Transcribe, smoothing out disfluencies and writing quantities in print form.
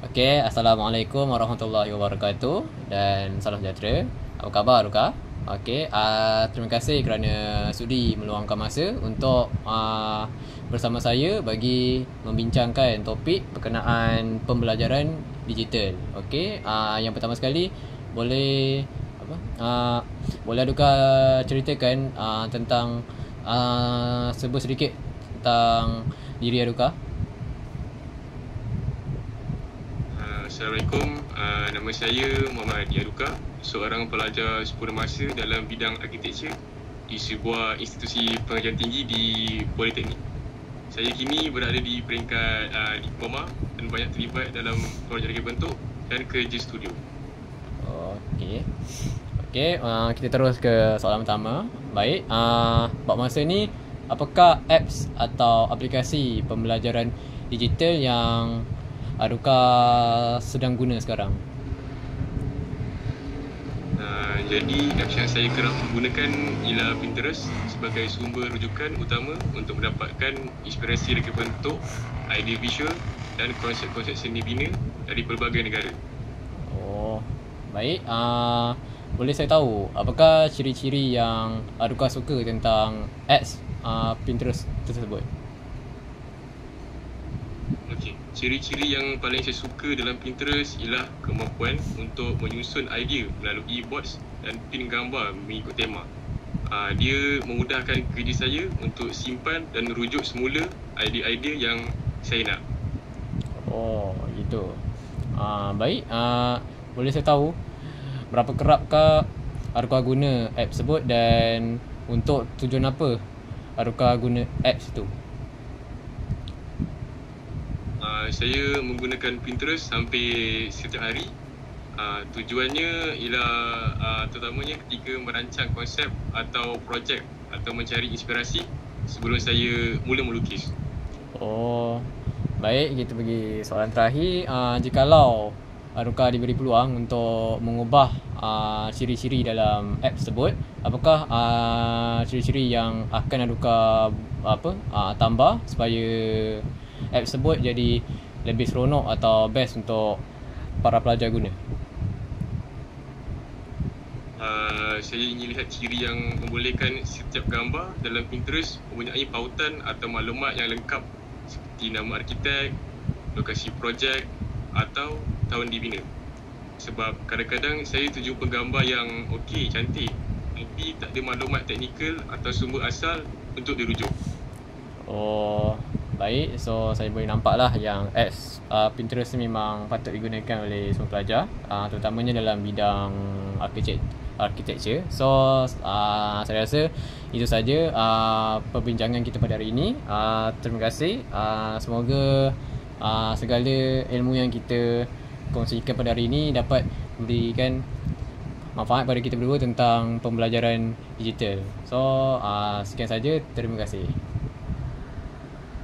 Okey, Assalamualaikum warahmatullahi wabarakatuh dan salam sejahtera. Apa khabar Ruka? Okey, terima kasih kerana sudi meluangkan masa untuk bersama saya bagi membincangkan topik berkenaan pembelajaran digital. Okey, yang pertama sekali boleh apa? Boleh Ruka ceritakan tentang sebut sedikit tentang diri Ruka? Assalamualaikum, nama saya Muhammad Adi Aduka, seorang pelajar sempurna masa dalam bidang arkitektur di sebuah institusi pengajian tinggi di Politeknik. Saya kini berada di peringkat diploma dan banyak terlibat dalam projek reka bentuk dan kerja studio. Okey. Okey, kita terus ke soalan pertama. Baik, buat masa ni apakah apps atau aplikasi pembelajaran digital yang Aruka sedang guna sekarang? Jadi apps yang saya kerap gunakan ialah Pinterest sebagai sumber rujukan utama untuk mendapatkan inspirasi reka bentuk, idea visual dan konsep-konsep seni bina dari pelbagai negara. Oh, baik. Boleh saya tahu apakah ciri-ciri yang Aruka suka tentang apps Pinterest tersebut? Okey, ciri-ciri yang paling saya suka dalam Pinterest ialah kemampuan untuk menyusun idea melalui boards dan pin gambar mengikut tema. Dia memudahkan kerja saya untuk simpan dan rujuk semula idea-idea yang saya nak. Oh, gitu. Baik. Boleh saya tahu berapa kerapkah Aruka guna app tersebut dan untuk tujuan apa Aruka guna apps itu? Saya menggunakan Pinterest hampir setiap hari. Tujuannya ialah terutamanya ketika merancang konsep atau projek atau mencari inspirasi sebelum saya mula melukis. Oh, baik. Kita pergi soalan terakhir. Jikalau Aruka diberi peluang untuk mengubah ciri-ciri dalam app tersebut, apakah ciri-ciri yang akan Aruka tambah supaya app tersebut jadi lebih seronok atau best untuk para pelajar guna? Saya ingin lihat ciri yang membolehkan setiap gambar dalam Pinterest mempunyai pautan atau maklumat yang lengkap seperti nama arkitek, lokasi projek atau tahun dibina. Sebab kadang-kadang saya terjumpa gambar yang okey, cantik tapi tak ada maklumat teknikal atau sumber asal untuk dirujuk. Oh, baik. So, saya boleh nampak lah yang apps Pinterest ni memang patut digunakan oleh semua pelajar, terutamanya dalam bidang arkitektur. So, saya rasa itu saja perbincangan kita pada hari ini. Terima kasih. Semoga segala ilmu yang kita kongsikan pada hari ini dapat memberikan manfaat pada kita berdua tentang pembelajaran digital. So, sekian saja. Terima kasih.